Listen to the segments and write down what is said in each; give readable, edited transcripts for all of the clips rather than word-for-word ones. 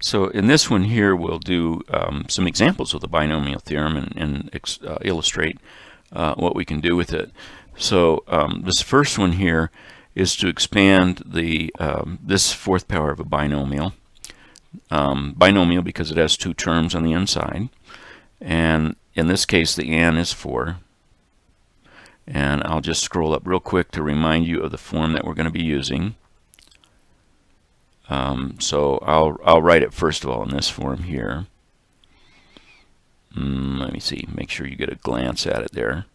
So in this one here, we'll do some examples of the binomial theorem and illustrate what we can do with it. So this first one here is to expand the this fourth power of a binomial. Binomial because it has two terms on the inside, and in this case the n is 4. And I'll just scroll up real quick to remind you of the form that we're going to be using. So I'll write it first of all in this form here. Let me see, make sure you get a glance at it there.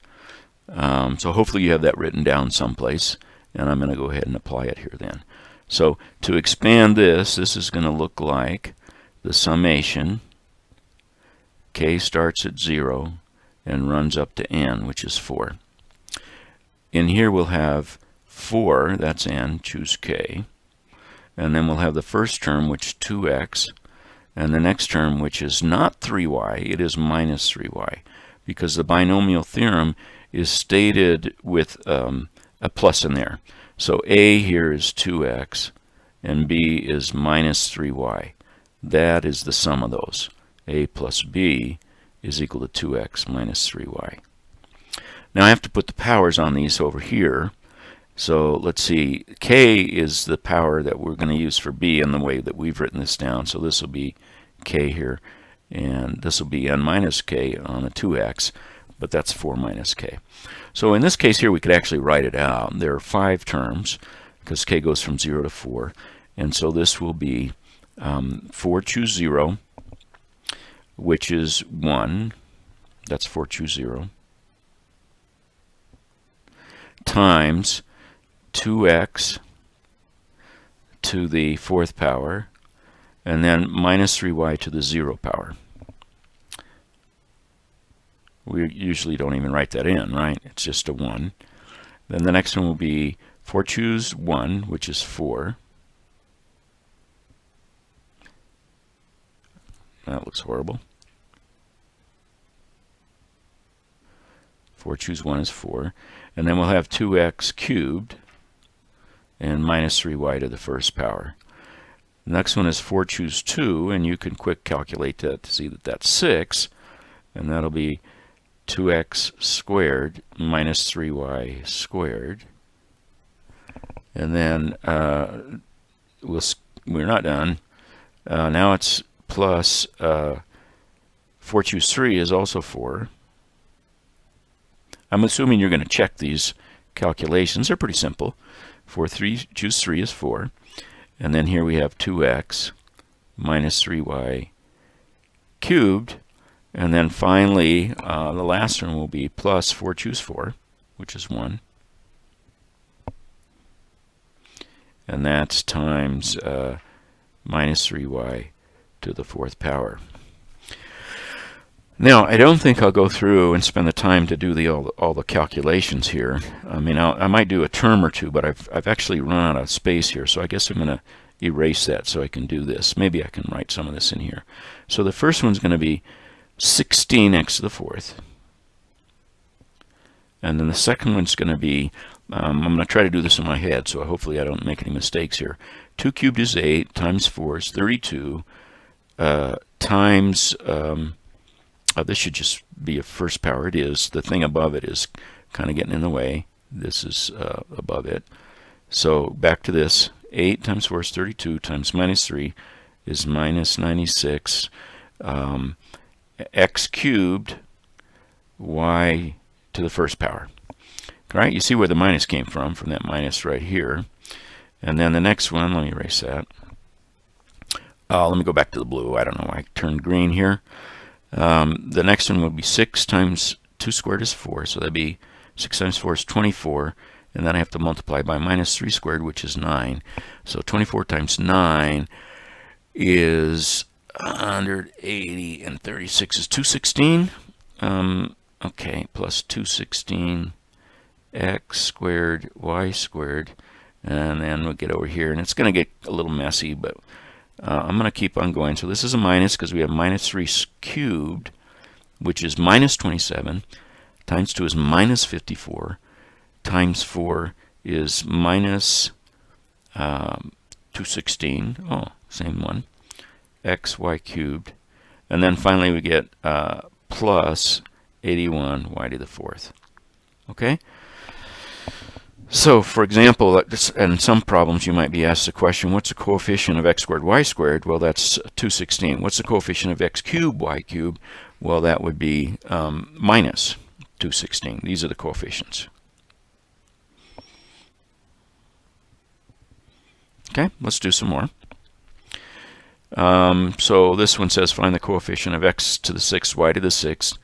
So hopefully you have that written down someplace, and I'm going to go ahead and apply it here then. So to expand this is going to look like the summation. K starts at 0 and runs up to n, which is 4. In here we'll have 4, that's n, choose k. And then we'll have the first term, which is 2x, and the next term, which is not 3y, it is minus 3y, because the binomial theorem is stated with a plus in there. So a here is 2x, and b is minus 3y. That is the sum of those. A plus b is equal to 2x minus 3y. Now I have to put the powers on these over here. So let's see, k is the power that we're going to use for b in the way that we've written this down. So this will be k here, and this will be n minus k on a 2x, but that's 4 minus k. So in this case here we could actually write it out. There are 5 terms because k goes from 0 to 4, and so this will be 4 choose 0, which is 1. That's 4 choose 0. Times 2x to the 4th power, and then minus 3y to the 0 power. We usually don't even write that in, right? It's just a 1. Then the next one will be 4 choose 1, which is 4. That looks horrible. 4 choose 1 is 4. And then we'll have 2x cubed and minus 3y to the 1st power. The next one is 4 choose 2, and you can quick calculate that to see that that's 6. And that'll be 2x squared minus 3y squared. And then we're not done. Now it's plus 4 choose 3 is also 4. I'm assuming you're going to check these calculations. They're pretty simple. 4 choose 3 is 4. And then here we have 2x minus 3y cubed. And then finally, the last one will be plus 4 choose 4, which is 1. And that's times minus 3y to the 4th power. Now, I don't think I'll go through and spend the time to do all the calculations here. I mean, I might do a term or two, but I've actually run out of space here, so I guess I'm going to erase that so I can do this. Maybe I can write some of this in here. So the first one's going to be 16x to the 4th. And then the second one's going to be, I'm going to try to do this in my head, so hopefully I don't make any mistakes here. 2 cubed is 8, times 4 is 32, times... this should just be a 1st power. It is. The thing above it is kind of getting in the way. This is above it. So back to this. 8 times 4 is 32, times minus 3 is minus 96. X cubed, y to the 1st power. All right, you see where the minus came from that minus right here. And then the next one, let me erase that. Let me go back to the blue. I don't know why I turned green here. The next one will be 6 times 2 squared is 4, so that'd be 6 times 4 is 24, and then I have to multiply by minus 3 squared, which is 9. So 24 times 9 is 180, and 36 is 216. Okay, plus 216 x squared y squared, and then we'll get over here, and it's going to get a little messy, but I'm going to keep on going. So this is a minus because we have minus 3 cubed, which is minus 27, times 2 is minus 54, times 4 is minus 216. Oh, same one. xy cubed, and then finally we get plus 81y to the fourth. Okay? So, for example, in some problems you might be asked the question, what's the coefficient of x squared y squared? Well, that's 216. What's the coefficient of x cubed y cubed? Well, that would be minus 216. These are the coefficients. Okay, let's do some more. So this one says find the coefficient of x to the sixth, y to the sixth.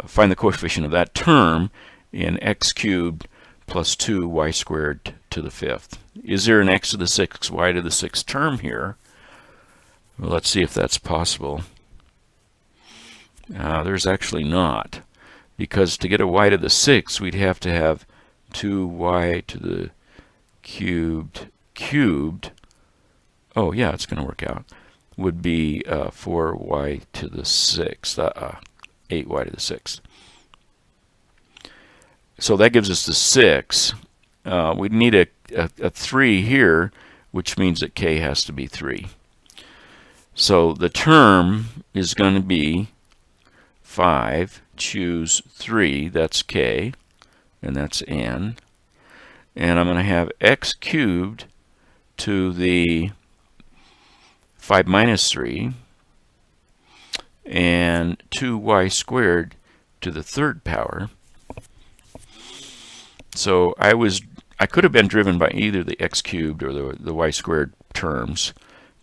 Find the coefficient of that term in x cubed plus 2y squared to the fifth. Is there an x to the sixth, y to the sixth term here? Well, let's see if that's possible. There's actually not, because to get a y to the sixth, we'd have to have 2y to the cubed. Oh yeah, it's going to work out. Would be 4y to the sixth, 8y to the sixth. So that gives us the 6. We'd need a 3 here, which means that k has to be 3. So the term is going to be 5, choose 3, that's k, and that's n. And I'm going to have x cubed to the 5 minus 3, and 2y squared to the third power. So I could have been driven by either the x cubed or the y squared terms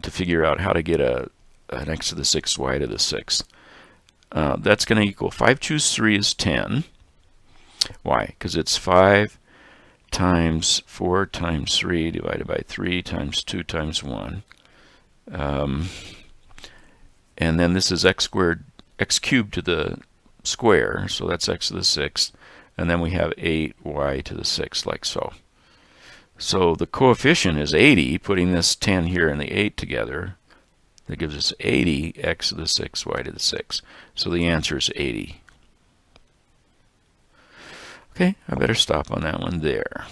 to figure out how to get an x to the sixth, y to the sixth. That's going to equal 5 choose 3 is 10. Why? Because it's 5 times 4 times 3 divided by 3 times 2 times 1. And then this is x cubed to the square, so that's x to the sixth. And then we have 8y to the sixth, like so. So the coefficient is 80, putting this 10 here and the 8 together. That gives us 80 x to the sixth, y to the sixth. So the answer is 80. Okay, I better stop on that one there.